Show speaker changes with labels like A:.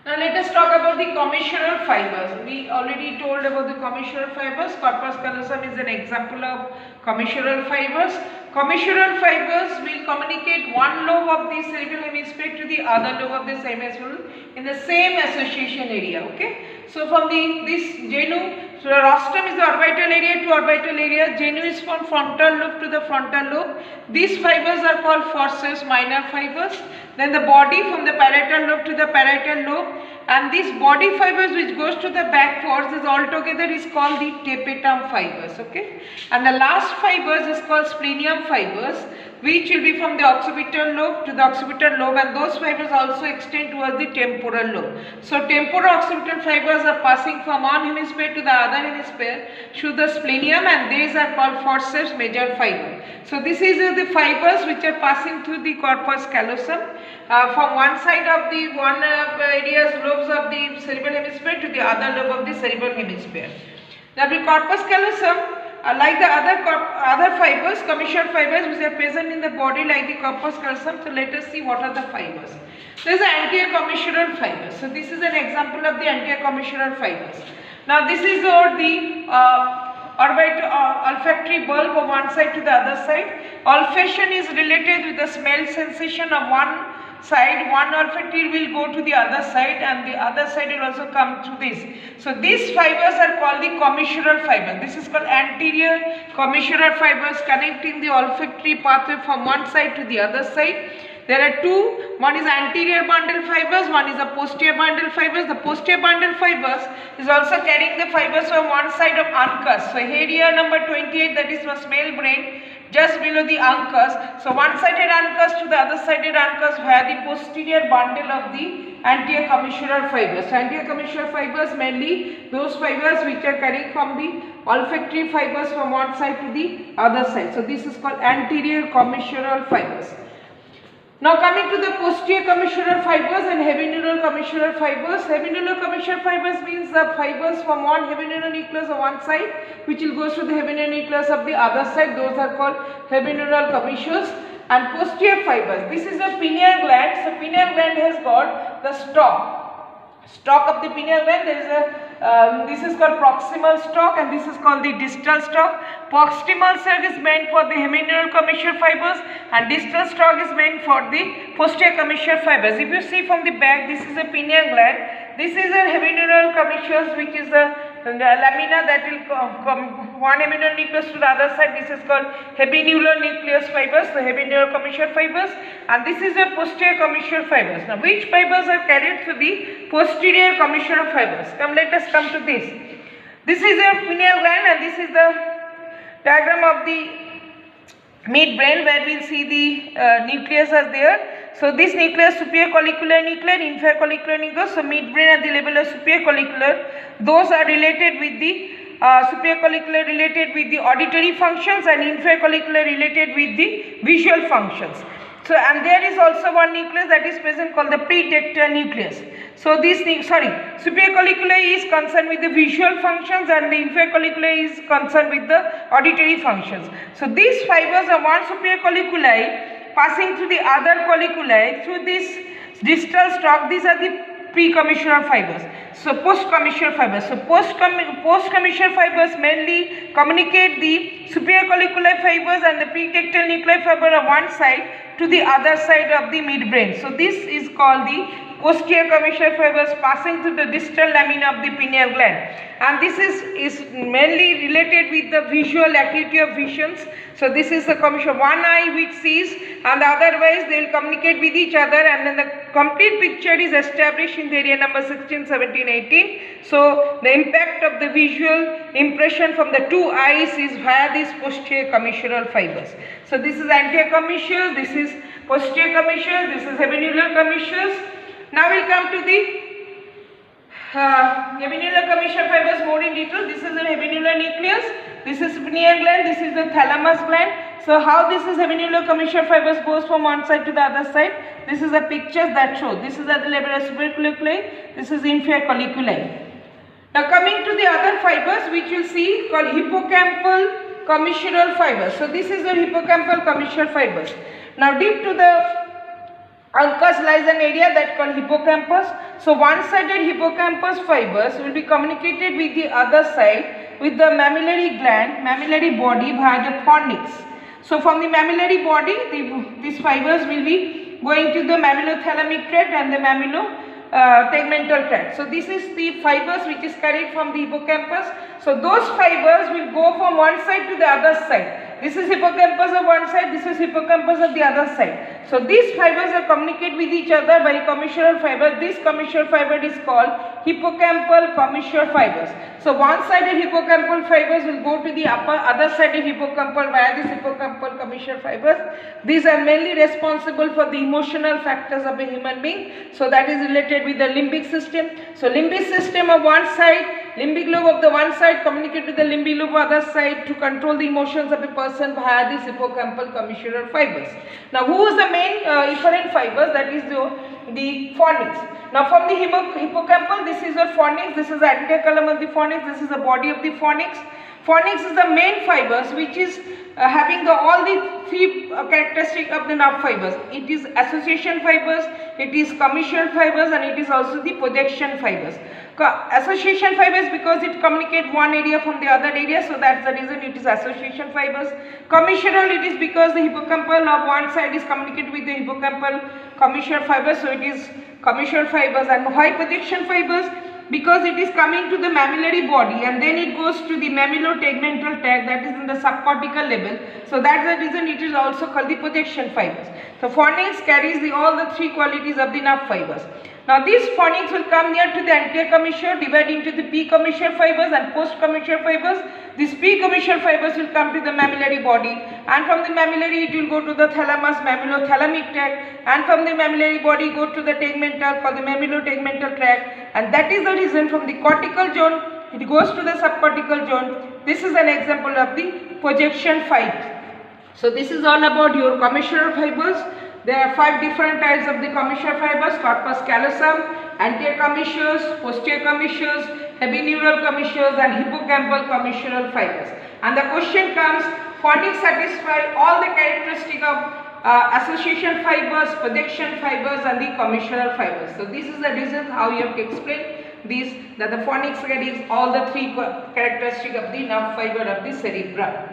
A: Now let us talk about the commissural fibers. We already told about the commissural fibers. Corpus callosum is an example of commissural fibers. Commissural fibers will communicate one lobe of the cerebral hemisphere to the other lobe of the cerebral in the same association area. Okay. So from this genu, so the rostrum is the orbital area to orbital area. Genu is from frontal lobe to the frontal lobe. These fibers are called forceps minor fibers. Then the body from the parietal lobe to the parietal lobe, and these body fibers which goes to the back wards is altogether is called the tapetum fibers. Okay, and the last fibers is called splenium fibers, which will be from the occipital lobe to the occipital lobe, and those fibers also extend towards the temporal lobe. So temporal occipital fibers are passing from one hemisphere to the other hemisphere through the splenium, and these are called forceps major fiber. So this is the fibers which are passing through the corpus callosum from one side of the areas lobes of the cerebral hemisphere to the other lobe of the cerebral hemisphere. Now the corpus callosum, like the other fibers, commissural fibers which are present in the body like the corpus callosum. So let us see what are the fibers. There is the anterior commissural fibers. So this is an example of the anterior commissural fibers. Now this is the olfactory bulb of one side to the other side. Olfaction is related with the smell sensation of one side. One olfactory will go to the other side, and the other side will also come to this. So these fibers are called the commissural fiber. This is called anterior commissural fibers, connecting the olfactory pathway from one side to the other side. There are two, one is anterior bundle fibers, one is the posterior bundle fibers. The posterior bundle fibers is also carrying the fibers from one side of uncus. So here number 28, that is for smell brain, just below the uncus. So one-sided uncus to the other sided uncus via the posterior bundle of the anterior commissural fibers. So anterior commissural fibers mainly those fibers which are carrying from the olfactory fibers from one side to the other side. So this is called anterior commissural fibers. Now coming to the posterior commissural fibers and habeneural commissural fibers. Habeneural commissural fibers means the fibers from one habeneural nucleus on one side which will go to the habeneural nucleus of the other side. Those are called habeneural commissures. And posterior fibers, this is a pineal gland. So pineal gland has got the stalk of the pineal gland. There is a this is called proximal stalk, and this is called the distal stalk. Proximal stalk is meant for the habeneural commissural fibers, and distal stalk is meant for the posterior commissural fibers. If you see from the back, this is a pineal gland. This is a habeneural commissures, which is the lamina that will come one habeneural nucleus to the other side. This is called habenular nucleus fibers, the habeneural commissural fibers, and this is a posterior commissural fibers. Now which fibers are carried through the posterior commissural fibers? Let us come to this. This is a pineal gland, and this is the diagram of the midbrain where we will see the nucleus are there. So this nucleus, superior collicular nucleus, inferior collicular nucleus. So midbrain at the level of superior collicular, those are related with the superior collicular related with the auditory functions, and inferior collicular related with the visual functions. So and there is also one nucleus that is present called the predictor nucleus. So this superior collicular is concerned with the visual functions, and the inferior collicular is concerned with the auditory functions. So these fibers are one superior colliculi passing through the other colliculi through this distal stalk. These are the pre-commissural fibers. So post-commissural fibers. So post-commissural fibers mainly communicate the superior collicular fibers and the pretectal nuclear fiber of one side to the other side of the midbrain. So this is called the posterior commissural fibers passing through the distal lamina of the pineal gland, and this is mainly related with the visual acuity of visions. So this is the commission, one eye which sees, and otherwise they will communicate with each other, and then the complete picture is established in the area number 16, 17, 18. So the impact of the visual impression from the two eyes is via these posterior commissural fibers. So this is anterior commissures, this is posterior commissures, this is habenular commissures. Now we will come to the habenular commissural fibers more in detail. This is the habenular nucleus, this is pineal gland, this is the thalamus gland. So how this is habenular commissural fibers goes from one side to the other side. This is the pictures that show. This is at the level of superior colliculi, this is inferior colliculi. Now coming to the other fibers which you will see called hippocampal commissural fibers. So this is the hippocampal commissural fibers. Now deep to the Uncus lies an area that called hippocampus. So one-sided hippocampus fibers will be communicated with the other side with the mammillary gland, mammillary body via the fornix. So from the mammillary body, these fibers will be going to the mammillothalamic tract and the tegmental tract. So this is the fibers which is carried from the hippocampus. So those fibers will go from one side to the other side. This is hippocampus of one side, this is hippocampus of the other side. So these fibers are communicate with each other by commissural fiber. This commissural fiber is called hippocampal commissure fibers. So one-sided hippocampal fibers will go to the other-sided hippocampal via this hippocampal commissure fibers. These are mainly responsible for the emotional factors of a human being. So that is related with the limbic system. So limbic system of one side, limbic lobe of the one side communicate with the limbic lobe of the other side to control the emotions of a person via these hippocampal commissural fibers. Now who is the main efferent fibers? That is the fornix. Now from the hippocampal, this is your fornix, this is the anterior column of the fornix, this is the body of the fornix. Fornix is the main fibers which is having all the three characteristics of the nerve fibers. It is association fibers, it is commissural fibers, and it is also the projection fibers. Association fibers because it communicates one area from the other area, so that's the reason it is association fibers. Commissural, it is because the hippocampal of one side is communicated with the hippocampal commissure fibers, so it is commissural fibers. And why projection fibers? Because it is coming to the mammillary body and then it goes to the mammilotegmental tract, that is in the subcortical level. So that's the reason it is also called the projection fibers. So fornix carries all the three qualities of the nerve fibers. Now these fornix will come near to the anterior commissure, divide into the pre-commissure fibers and post-commissure fibers. These pre-commissure fibers will come to the mammillary body, and from the mammillary it will go to the thalamus, mammillothalamic tract, and from the mammillary body go to the tegmental, called the mammilotegmental tract, and that is the reason from the cortical zone it goes to the subcortical zone. This is an example of the projection fibers. So this is all about your commissural fibers. There are 5 different types of the commissure fibers: corpus callosum, anterior commissures, posterior commissures, habineural commissures, and hippocampal commissural fibers. And the question comes, fornix satisfy all the characteristics of association fibers, projection fibers, and the commissural fibers. So this is the reason how you have to explain this, that the fornix carries all the 3 characteristics of the nerve fiber of the cerebrum.